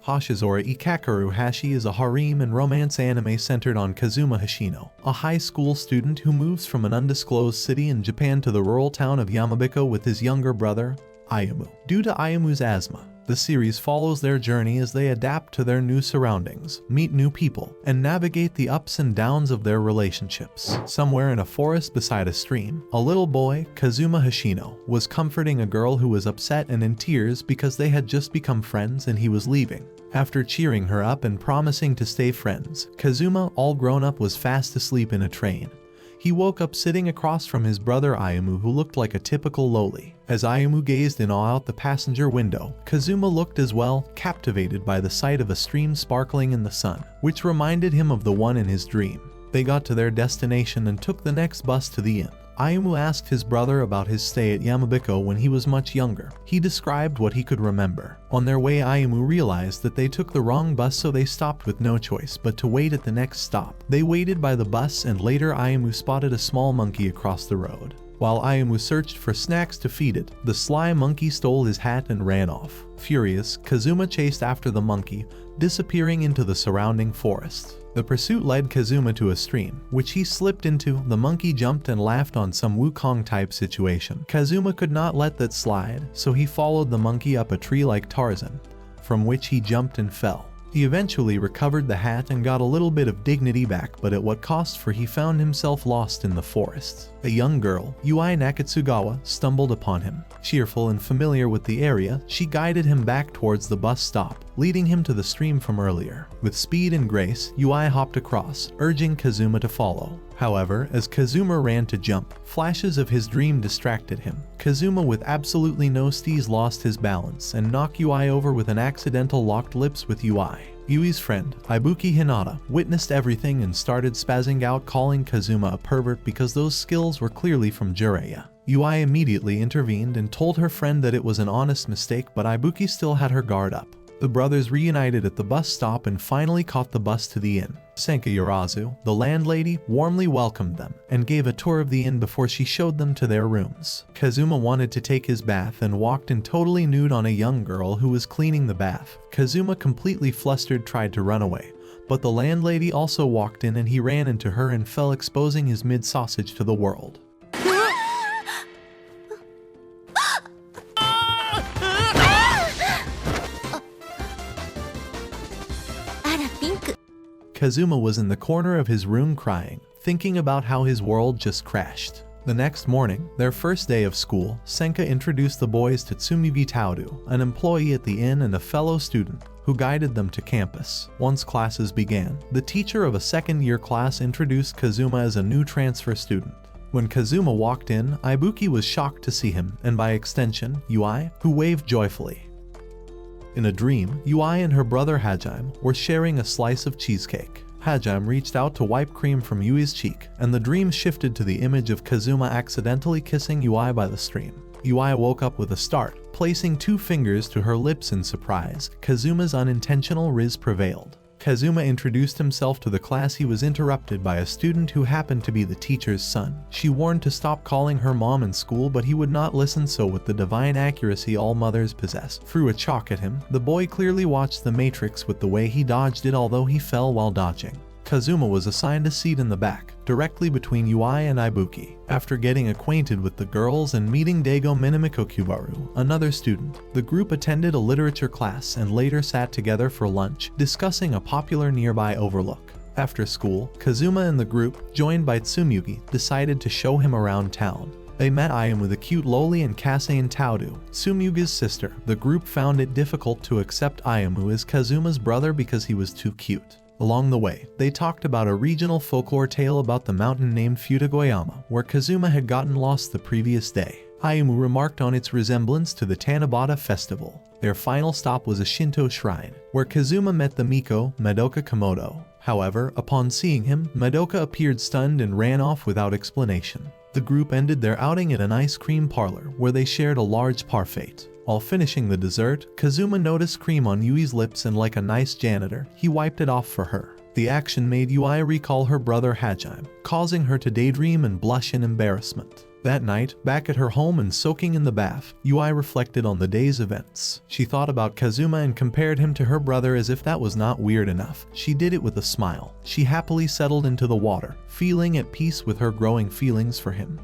Hoshizora Kakaru Hashi is a harem and romance anime centered on Kazuma Hoshino, a high school student who moves from an undisclosed city in Japan to the rural town of Yamabiko with his younger brother, Ayumu. Due to Ayumu's asthma, the series follows their journey as they adapt to their new surroundings, meet new people, and navigate the ups and downs of their relationships. Somewhere in a forest beside a stream, a little boy, Kazuma Hoshino, was comforting a girl who was upset and in tears because they had just become friends and he was leaving. After cheering her up and promising to stay friends, Kazuma, all grown up, was fast asleep in a train. He woke up sitting across from his brother Ayumu, who looked like a typical loli. As Ayumu gazed in awe out the passenger window, Kazuma looked as well, captivated by the sight of a stream sparkling in the sun, which reminded him of the one in his dream. They got to their destination and took the next bus to the inn. Ayumu asked his brother about his stay at Yamabiko when he was much younger. He described what he could remember. On their way, Ayumu realized that they took the wrong bus, so they stopped with no choice but to wait at the next stop. They waited by the bus, and later Ayumu spotted a small monkey across the road. While Ayumu searched for snacks to feed it, the sly monkey stole his hat and ran off. Furious, Kazuma chased after the monkey, disappearing into the surrounding forest. The pursuit led Kazuma to a stream, which he slipped into. The monkey jumped and laughed on some Wukong type situation. Kazuma could not let that slide, so he followed the monkey up a tree like Tarzan, from which he jumped and fell. He eventually recovered the hat and got a little bit of dignity back, but at what cost, for he found himself lost in the forest. A young girl, Yui Nakatsugawa, stumbled upon him. Cheerful and familiar with the area, she guided him back towards the bus stop, leading him to the stream from earlier. With speed and grace, Yui hopped across, urging Kazuma to follow. However, as Kazuma ran to jump, flashes of his dream distracted him. Kazuma, with absolutely no steeze, lost his balance and knocked Yui over with an accidental locked lips with Yui. Yui's friend, Ibuki Hinata, witnessed everything and started spazzing out, calling Kazuma a pervert because those skills were clearly from Jiraiya. Yui immediately intervened and told her friend that it was an honest mistake, but Ibuki still had her guard up. The brothers reunited at the bus stop and finally caught the bus to the inn. Senka Yarazu, the landlady, warmly welcomed them and gave a tour of the inn before she showed them to their rooms. Kazuma wanted to take his bath and walked in totally nude on a young girl who was cleaning the bath. Kazuma, completely flustered, tried to run away, but the landlady also walked in and he ran into her and fell, exposing his mid-sausage to the world. Kazuma was in the corner of his room crying, thinking about how his world just crashed. The next morning, their first day of school, Senka introduced the boys to Tsumugi Taoru, an employee at the inn and a fellow student, who guided them to campus. Once classes began, the teacher of a second-year class introduced Kazuma as a new transfer student. When Kazuma walked in, Ibuki was shocked to see him, and by extension, Yui, who waved joyfully. In a dream, Yui and her brother Hajime were sharing a slice of cheesecake. Hajime reached out to wipe cream from Yui's cheek, and the dream shifted to the image of Kazuma accidentally kissing Yui by the stream. Yui woke up with a start, placing 2 fingers to her lips in surprise. Kazuma's unintentional riz prevailed. Kazuma introduced himself to the class. He was interrupted by a student who happened to be the teacher's son. She warned to stop calling her mom in school, but he would not listen, so with the divine accuracy all mothers possess, threw a chalk at him. The boy clearly watched The Matrix with the way he dodged it, although he fell while dodging. Kazuma was assigned a seat in the back, directly between Yui and Ibuki. After getting acquainted with the girls and meeting Daigo Minamiko-Kubaru, another student, the group attended a literature class and later sat together for lunch, discussing a popular nearby overlook. After school, Kazuma and the group, joined by Tsumugi, decided to show him around town. They met Ayumu, the cute loli, and Kasein Taoru, Tsumugi's sister. The group found it difficult to accept Ayumu as Kazuma's brother because he was too cute. Along the way, they talked about a regional folklore tale about the mountain named Futagoyama, where Kazuma had gotten lost the previous day. Ayumu remarked on its resemblance to the Tanabata festival. Their final stop was a Shinto shrine, where Kazuma met the Miko, Madoka Komodo. However, upon seeing him, Madoka appeared stunned and ran off without explanation. The group ended their outing at an ice cream parlor, where they shared a large parfait. While finishing the dessert, Kazuma noticed cream on Yui's lips and, like a nice janitor, he wiped it off for her. The action made Yui recall her brother Hajime, causing her to daydream and blush in embarrassment. That night, back at her home and soaking in the bath, Yui reflected on the day's events. She thought about Kazuma and compared him to her brother as if that was not weird enough. She did it with a smile. She happily settled into the water, feeling at peace with her growing feelings for him.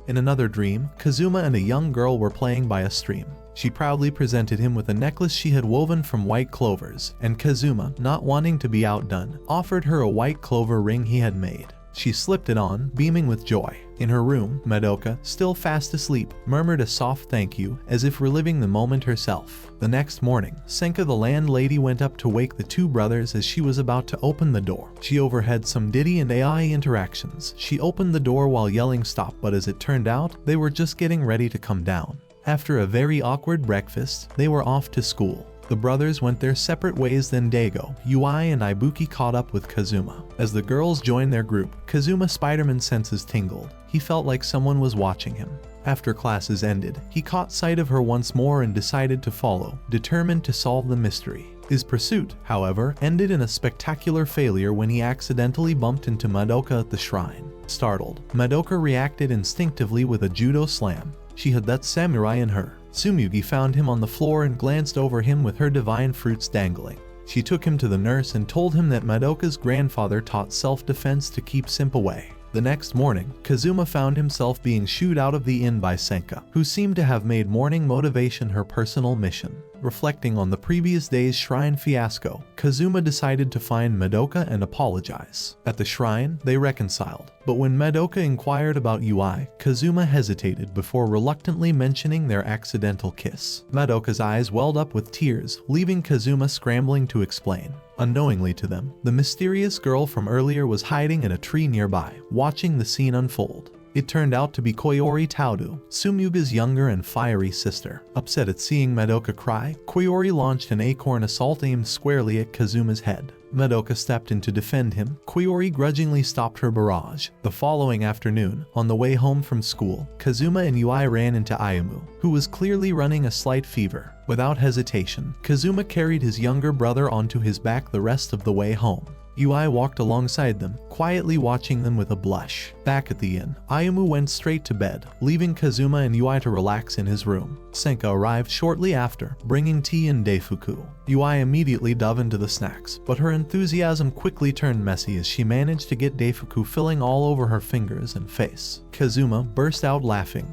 In another dream, Kazuma and a young girl were playing by a stream. She proudly presented him with a necklace she had woven from white clovers, and Kazuma, not wanting to be outdone, offered her a white clover ring he had made. She slipped it on, beaming with joy. In her room, Madoka, still fast asleep, murmured a soft thank you, as if reliving the moment herself. The next morning, Senka the landlady went up to wake the two brothers as she was about to open the door. She overheard some Diddy and AI interactions. She opened the door while yelling stop, but as it turned out, they were just getting ready to come down. After a very awkward breakfast, they were off to school. The brothers went their separate ways. Then Daigo, Yui and Ibuki caught up with Kazuma. As the girls joined their group, Kazuma's Spider-Man senses tingled. He felt like someone was watching him. After classes ended, he caught sight of her once more and decided to follow, determined to solve the mystery. His pursuit, however, ended in a spectacular failure when he accidentally bumped into Madoka at the shrine. Startled, Madoka reacted instinctively with a judo slam. She had that samurai in her. Tsumugi found him on the floor and glanced over him with her divine fruits dangling. She took him to the nurse and told him that Madoka's grandfather taught self-defense to keep simp away. The next morning, Kazuma found himself being shooed out of the inn by Senka, who seemed to have made morning motivation her personal mission. Reflecting on the previous day's shrine fiasco, Kazuma decided to find Madoka and apologize. At the shrine, they reconciled, but when Madoka inquired about Yui, Kazuma hesitated before reluctantly mentioning their accidental kiss. Madoka's eyes welled up with tears, leaving Kazuma scrambling to explain. Unknowingly to them, the mysterious girl from earlier was hiding in a tree nearby, watching the scene unfold. It turned out to be Koyori Taodu, Tsumugi's younger and fiery sister. Upset at seeing Madoka cry, Koyori launched an acorn assault aimed squarely at Kazuma's head. Madoka stepped in to defend him. Koyori grudgingly stopped her barrage. The following afternoon, on the way home from school, Kazuma and Yui ran into Ayumu, who was clearly running a slight fever. Without hesitation, Kazuma carried his younger brother onto his back the rest of the way home. Yui walked alongside them, quietly watching them with a blush. Back at the inn, Ayumu went straight to bed, leaving Kazuma and Yui to relax in his room. Senka arrived shortly after, bringing tea and daifuku. Yui immediately dove into the snacks, but her enthusiasm quickly turned messy as she managed to get daifuku filling all over her fingers and face. Kazuma burst out laughing.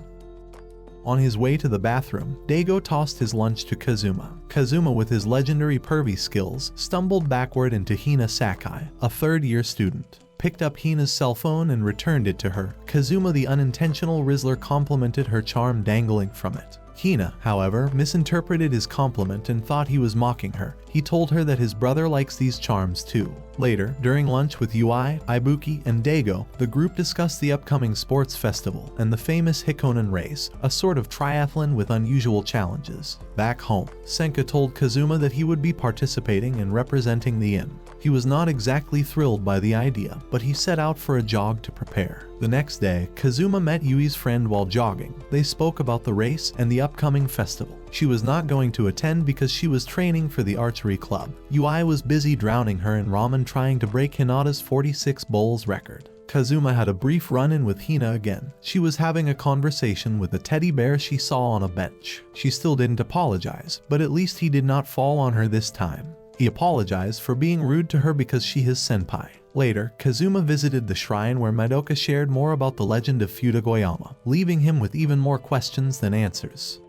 On his way to the bathroom, Daigo tossed his lunch to Kazuma. Kazuma, with his legendary pervy skills, stumbled backward into Hina Sakai, a third-year student. Picked up Hina's cell phone and returned it to her. Kazuma, the unintentional Rizzler, complimented her charm dangling from it. Hina, however, misinterpreted his compliment and thought he was mocking her. He told her that his brother likes these charms too. Later, during lunch with Yui, Ibuki, and Daigo, the group discussed the upcoming sports festival and the famous Hikonen race, a sort of triathlon with unusual challenges. Back home, Senka told Kazuma that he would be participating and representing the inn. He was not exactly thrilled by the idea, but he set out for a jog to prepare. The next day, Kazuma met Yui's friend while jogging. They spoke about the race and the upcoming festival. She was not going to attend because she was training for the archery club. Yui was busy drowning her in ramen trying to break Hinata's 46 bowls record. Kazuma had a brief run-in with Hina again. She was having a conversation with a teddy bear she saw on a bench. She still didn't apologize, but at least he did not fall on her this time. He apologized for being rude to her because she is senpai. Later, Kazuma visited the shrine where Madoka shared more about the legend of Fudogoyama, leaving him with even more questions than answers.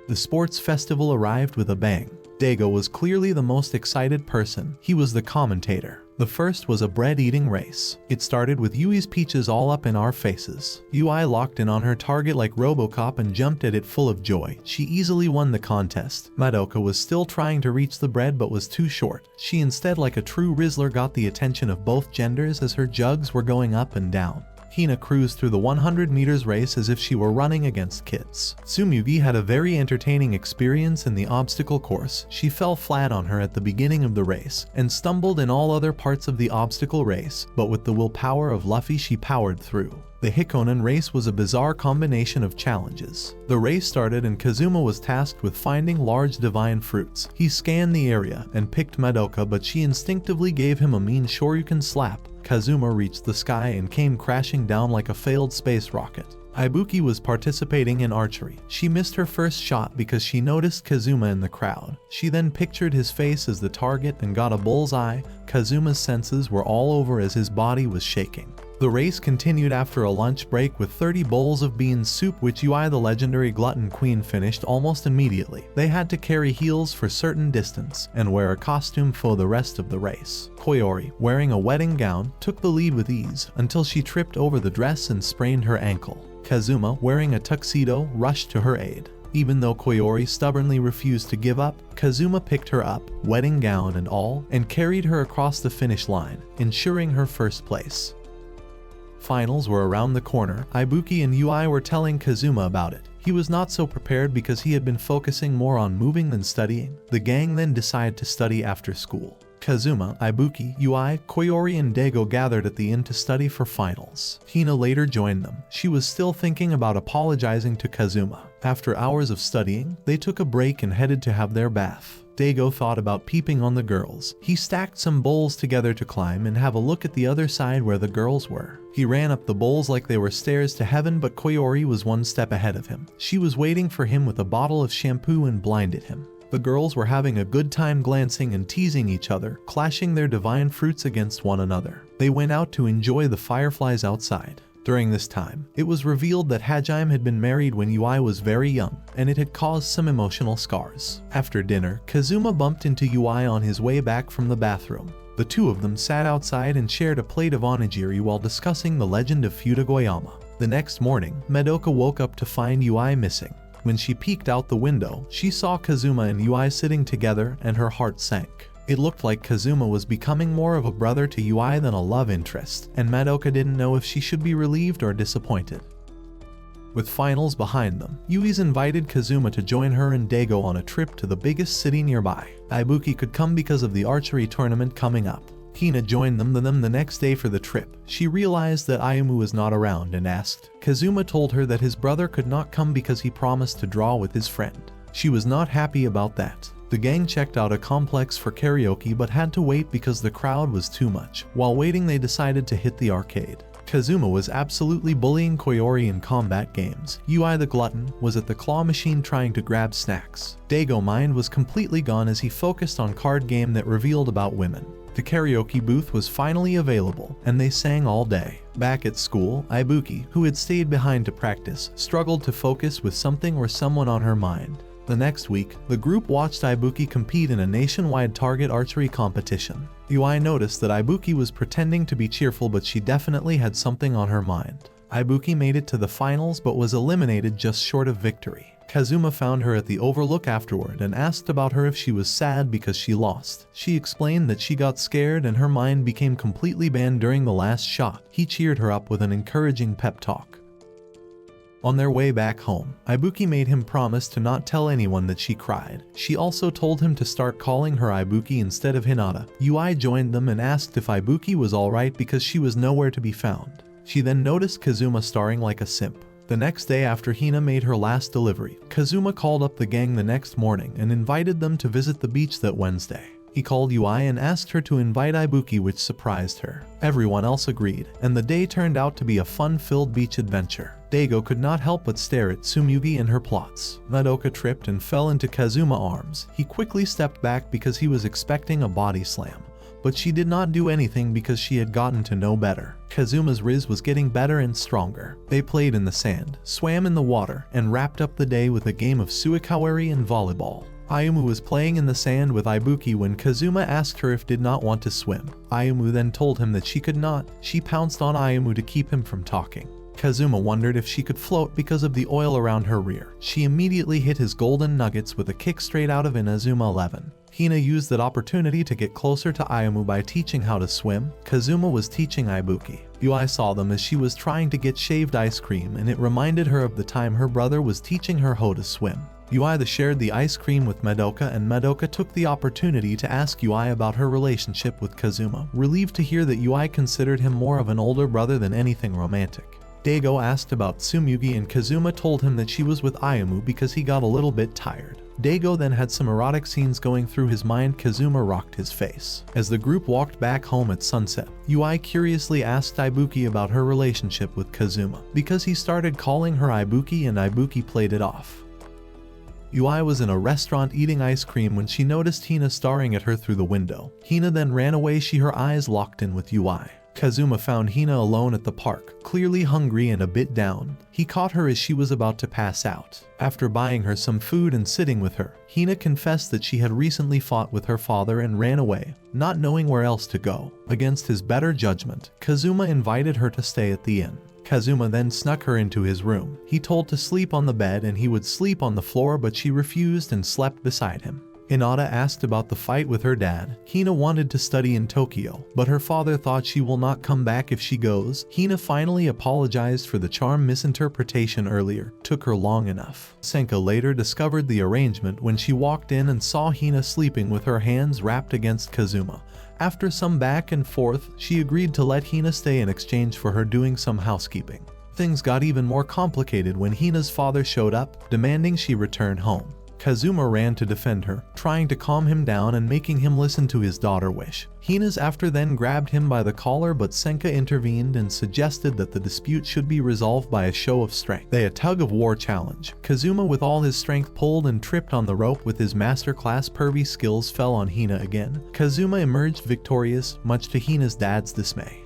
The sports festival arrived with a bang. Daigo was clearly the most excited person. He was the commentator. The first was a bread-eating race. It started with Yui's peaches all up in our faces. Yui locked in on her target like Robocop and jumped at it full of joy. She easily won the contest. Madoka was still trying to reach the bread but was too short. She instead, like a true Rizzler, got the attention of both genders as her jugs were going up and down. Hina cruised through the 100 meters race as if she were running against kids. Tsumugi had a very entertaining experience in the obstacle course. She fell flat on her at the beginning of the race and stumbled in all other parts of the obstacle race, but with the willpower of Luffy she powered through. The Hikonen race was a bizarre combination of challenges. The race started and Kazuma was tasked with finding large divine fruits. He scanned the area and picked Madoka, but she instinctively gave him a mean Shoryuken slap. Kazuma reached the sky and came crashing down like a failed space rocket. Ibuki was participating in archery. She missed her first shot because she noticed Kazuma in the crowd. She then pictured his face as the target and got a bullseye. Kazuma's senses were all over as his body was shaking. The race continued after a lunch break with 30 bowls of bean soup, which Yui, the legendary glutton queen, finished almost immediately. They had to carry heels for certain distance and wear a costume for the rest of the race. Koyori, wearing a wedding gown, took the lead with ease until she tripped over the dress and sprained her ankle. Kazuma, wearing a tuxedo, rushed to her aid. Even though Koyori stubbornly refused to give up, Kazuma picked her up, wedding gown and all, and carried her across the finish line, ensuring her first place. Finals were around the corner. Ibuki and Yui were telling Kazuma about it. He was not so prepared because he had been focusing more on moving than studying. The gang then decided to study after school. Kazuma, Ibuki, Yui, Koyori and Daigo gathered at the inn to study for finals. Hina later joined them. She was still thinking about apologizing to Kazuma. After hours of studying, they took a break and headed to have their bath. Daigo thought about peeping on the girls. He stacked some bowls together to climb and have a look at the other side where the girls were. He ran up the bowls like they were stairs to heaven, but Koyori was one step ahead of him. She was waiting for him with a bottle of shampoo and blinded him. The girls were having a good time glancing and teasing each other, clashing their divine fruits against one another. They went out to enjoy the fireflies outside. During this time, it was revealed that Hajime had been married when Yui was very young, and it had caused some emotional scars. After dinner, Kazuma bumped into Yui on his way back from the bathroom. The two of them sat outside and shared a plate of onigiri while discussing the legend of Futagoyama. The next morning, Madoka woke up to find Yui missing. When she peeked out the window, she saw Kazuma and Yui sitting together and her heart sank. It looked like Kazuma was becoming more of a brother to Yui than a love interest, and Madoka didn't know if she should be relieved or disappointed. With finals behind them, Yui's invited Kazuma to join her and Daigo on a trip to the biggest city nearby. Ibuki could come because of the archery tournament coming up. Hina joined them the next day for the trip. She realized that Ayumu was not around and asked. Kazuma told her that his brother could not come because he promised to draw with his friend. She was not happy about that. The gang checked out a complex for karaoke but had to wait because the crowd was too much. While waiting, they decided to hit the arcade. Kazuma was absolutely bullying Koyori in combat games. Yui the glutton was at the claw machine trying to grab snacks. Daigo's mind was completely gone as he focused on card game that revealed about women. The karaoke booth was finally available, and they sang all day. Back at school, Ibuki, who had stayed behind to practice, struggled to focus with something or someone on her mind. The next week, the group watched Ibuki compete in a nationwide target archery competition. Yui noticed that Ibuki was pretending to be cheerful, but she definitely had something on her mind. Ibuki made it to the finals but was eliminated just short of victory. Kazuma found her at the overlook afterward and asked about her if she was sad because she lost. She explained that she got scared and her mind became completely banned during the last shot. He cheered her up with an encouraging pep talk. On their way back home, Ibuki made him promise to not tell anyone that she cried. She also told him to start calling her Ibuki instead of Hinata. Yui joined them and asked if Ibuki was alright because she was nowhere to be found. She then noticed Kazuma starring like a simp. The next day after Hina made her last delivery, Kazuma called up the gang the next morning and invited them to visit the beach that Wednesday. He called Yui and asked her to invite Ibuki, which surprised her. Everyone else agreed, and the day turned out to be a fun-filled beach adventure. Daigo could not help but stare at Tsumugi and her plots. Madoka tripped and fell into Kazuma's arms. He quickly stepped back because he was expecting a body slam, but she did not do anything because she had gotten to know better. Kazuma's riz was getting better and stronger. They played in the sand, swam in the water, and wrapped up the day with a game of suikawari and volleyball. Ayumu was playing in the sand with Ibuki when Kazuma asked her if did not want to swim. Ayumu then told him that she could not. She pounced on Ayumu to keep him from talking. Kazuma wondered if she could float because of the oil around her rear. She immediately hit his golden nuggets with a kick straight out of Inazuma 11. Hina used that opportunity to get closer to Ayumu by teaching how to swim. Kazuma was teaching Ibuki. Yui saw them as she was trying to get shaved ice cream, and it reminded her of the time her brother was teaching her how to swim. Yui shared the ice cream with Madoka, and Madoka took the opportunity to ask Yui about her relationship with Kazuma, relieved to hear that Yui considered him more of an older brother than anything romantic. Daigo asked about Tsumugi, and Kazuma told him that she was with Ayumu because he got a little bit tired. Daigo then had some erotic scenes going through his mind. Kazuma rocked his face. As the group walked back home at sunset, Yui curiously asked Ibuki about her relationship with Kazuma, because he started calling her Ibuki and Ibuki played it off. Yui was in a restaurant eating ice cream when she noticed Hina staring at her through the window. Hina then ran away, her eyes locked in with Yui. Kazuma found Hina alone at the park, clearly hungry and a bit down. He caught her as she was about to pass out. After buying her some food and sitting with her, Hina confessed that she had recently fought with her father and ran away, not knowing where else to go. Against his better judgment, Kazuma invited her to stay at the inn. Kazuma then snuck her into his room. He told to sleep on the bed and he would sleep on the floor, but she refused and slept beside him. Hinata asked about the fight with her dad. Hina wanted to study in Tokyo, but her father thought she will not come back if she goes. Hina finally apologized for the charm misinterpretation earlier. Took her long enough. Senka later discovered the arrangement when she walked in and saw Hina sleeping with her hands wrapped against Kazuma. After some back and forth, she agreed to let Hina stay in exchange for her doing some housekeeping. Things got even more complicated when Hina's father showed up, demanding she return home. Kazuma ran to defend her, trying to calm him down and making him listen to his daughter's wish. Hina's after then grabbed him by the collar, but Senka intervened and suggested that the dispute should be resolved by a show of strength. They a tug-of-war challenge. Kazuma with all his strength pulled and tripped on the rope. With his masterclass pervy skills fell on Hina again. Kazuma emerged victorious, much to Hina's dad's dismay.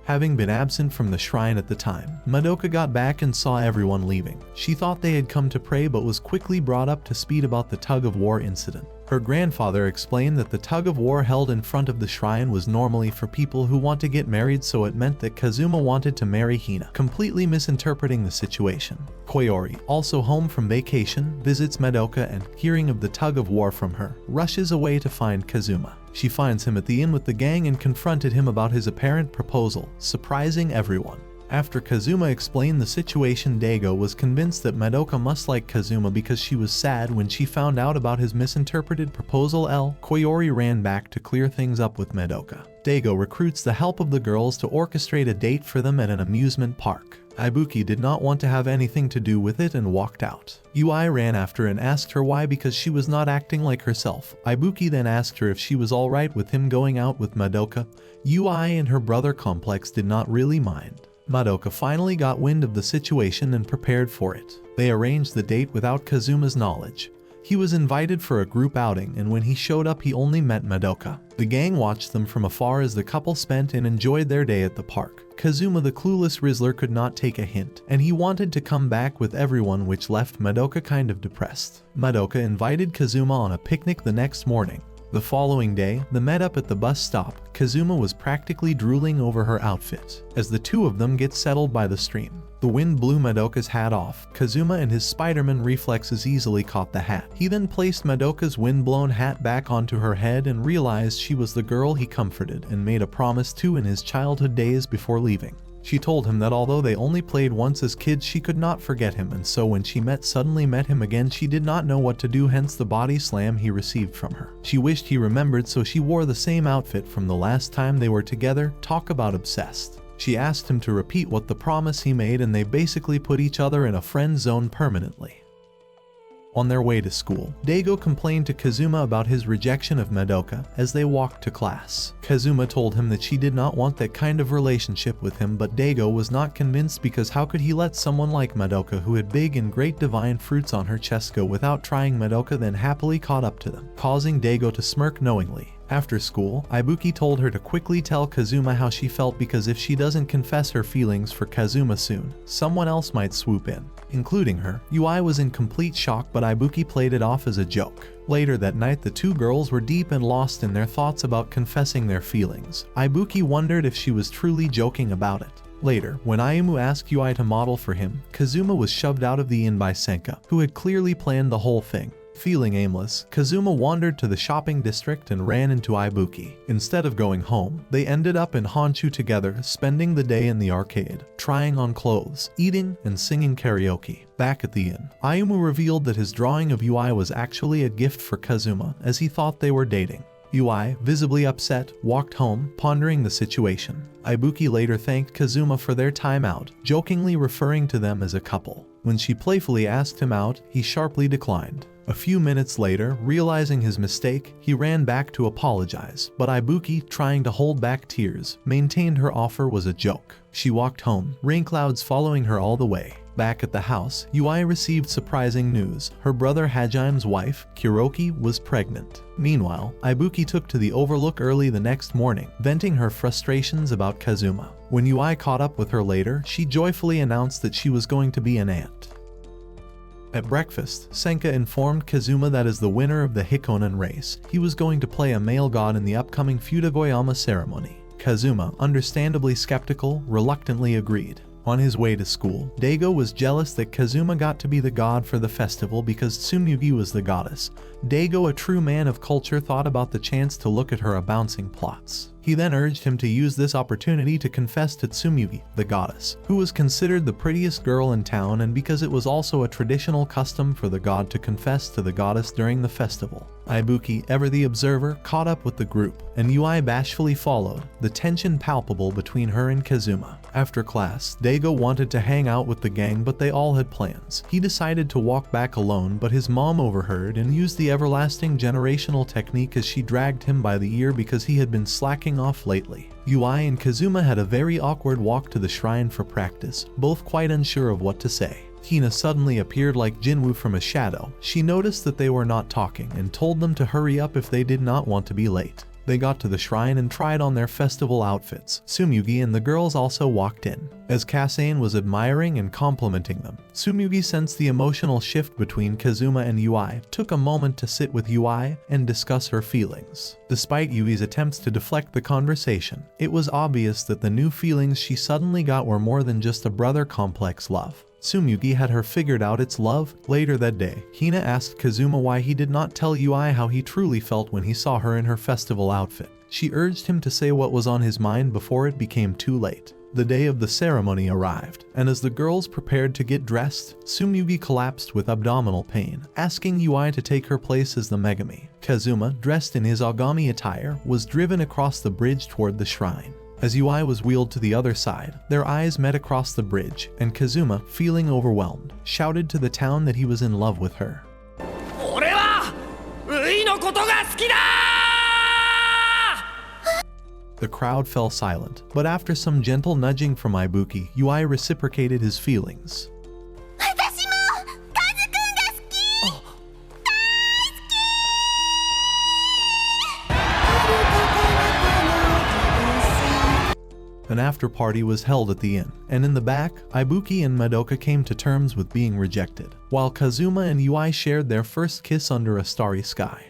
Having been absent from the shrine at the time, Madoka got back and saw everyone leaving. She thought they had come to pray but was quickly brought up to speed about the tug-of-war incident. Her grandfather explained that the tug-of-war held in front of the shrine was normally for people who want to get married, so it meant that Kazuma wanted to marry Hina, completely misinterpreting the situation. Koyori, also home from vacation, visits Madoka and, hearing of the tug-of-war from her, rushes away to find Kazuma. She finds him at the inn with the gang and confronted him about his apparent proposal, surprising everyone. After Kazuma explained the situation, Daigo was convinced that Madoka must like Kazuma because she was sad when she found out about his misinterpreted proposal. Koyori ran back to clear things up with Madoka. Daigo recruits the help of the girls to orchestrate a date for them at an amusement park. Ibuki did not want to have anything to do with it and walked out. Yui ran after and asked her why, because she was not acting like herself. Ibuki then asked her if she was alright with him going out with Madoka. Yui and her brother Complex did not really mind. Madoka finally got wind of the situation and prepared for it. They arranged the date without Kazuma's knowledge. He was invited for a group outing, and when he showed up he only met Madoka. The gang watched them from afar as the couple spent and enjoyed their day at the park. Kazuma, the clueless Rizzler, could not take a hint, and he wanted to come back with everyone, which left Madoka kind of depressed. Madoka invited Kazuma on a picnic the next morning. The following day, they met up at the bus stop. Kazuma was practically drooling over her outfit as the two of them get settled by the stream. The wind blew Madoka's hat off. Kazuma and his Spider-Man reflexes easily caught the hat. He then placed Madoka's wind-blown hat back onto her head and realized she was the girl he comforted and made a promise to in his childhood days before leaving. She told him that although they only played once as kids, she could not forget him, and so when she suddenly met him again, she did not know what to do, hence the body slam he received from her. She wished he remembered, so she wore the same outfit from the last time they were together. Talk about obsessed. She asked him to repeat what the promise he made, and they basically put each other in a friend zone permanently. On their way to school, Daigo complained to Kazuma about his rejection of Madoka as they walked to class. Kazuma told him that she did not want that kind of relationship with him, but Daigo was not convinced because how could he let someone like Madoka, who had big and great divine fruits on her chest, go without trying? Madoka then happily caught up to them, causing Daigo to smirk knowingly. After school, Ibuki told her to quickly tell Kazuma how she felt, because if she doesn't confess her feelings for Kazuma soon, someone else might swoop in, including her. Yui was in complete shock, but Ibuki played it off as a joke. Later that night, the two girls were deep and lost in their thoughts about confessing their feelings. Ibuki wondered if she was truly joking about it. Later, when Ayumu asked Yui to model for him, Kazuma was shoved out of the inn by Senka, who had clearly planned the whole thing. Feeling aimless, Kazuma wandered to the shopping district and ran into Ibuki. Instead of going home, they ended up in Honshu together, spending the day in the arcade, trying on clothes, eating, and singing karaoke. Back at the inn, Ayumu revealed that his drawing of Yui was actually a gift for Kazuma, as he thought they were dating. Yui, visibly upset, walked home, pondering the situation. Ibuki later thanked Kazuma for their time out, jokingly referring to them as a couple. When she playfully asked him out, he sharply declined. A few minutes later, realizing his mistake, he ran back to apologize, but Ibuki, trying to hold back tears, maintained her offer was a joke. She walked home, rain clouds following her all the way. Back at the house, Yui received surprising news. Her brother Hajime's wife, Kuroki, was pregnant. Meanwhile, Ibuki took to the overlook early the next morning, venting her frustrations about Kazuma. When Yui caught up with her later, she joyfully announced that she was going to be an aunt. At breakfast, Senka informed Kazuma that as the winner of the Hikonen race, he was going to play a male god in the upcoming Futagoyama ceremony. Kazuma, understandably skeptical, reluctantly agreed. On his way to school, Daigo was jealous that Kazuma got to be the god for the festival because Tsumugi was the goddess. Daigo, a true man of culture, thought about the chance to look at her bouncing plots. He then urged him to use this opportunity to confess to Tsumugi, the goddess, who was considered the prettiest girl in town, and because it was also a traditional custom for the god to confess to the goddess during the festival. Ibuki, ever the observer, caught up with the group, and Yui bashfully followed, the tension palpable between her and Kazuma. After class, Daigo wanted to hang out with the gang, but they all had plans. He decided to walk back alone, but his mom overheard and used the everlasting generational technique as she dragged him by the ear because he had been slacking off lately. Yui and Kazuma had a very awkward walk to the shrine for practice, both quite unsure of what to say. Hina suddenly appeared like Jinwoo from a shadow. She noticed that they were not talking and told them to hurry up if they did not want to be late. They got to the shrine and tried on their festival outfits. Tsumugi and the girls also walked in. As Kasane was admiring and complimenting them, Tsumugi sensed the emotional shift between Kazuma and Yui, took a moment to sit with Yui and discuss her feelings. Despite Yui's attempts to deflect the conversation, it was obvious that the new feelings she suddenly got were more than just a brother complex love. Tsumugi had her figured out its love. Later that day, Hina asked Kazuma why he did not tell Yui how he truly felt when he saw her in her festival outfit. She urged him to say what was on his mind before it became too late. The day of the ceremony arrived, and as the girls prepared to get dressed, Tsumugi collapsed with abdominal pain, asking Yui to take her place as the Megami. Kazuma, dressed in his Agami attire, was driven across the bridge toward the shrine. As Yui was wheeled to the other side, their eyes met across the bridge, and Kazuma, feeling overwhelmed, shouted to the town that he was in love with her. The crowd fell silent, but after some gentle nudging from Ibuki, Yui reciprocated his feelings. An after-party was held at the inn, and in the back, Ibuki and Madoka came to terms with being rejected, while Kazuma and Yui shared their first kiss under a starry sky.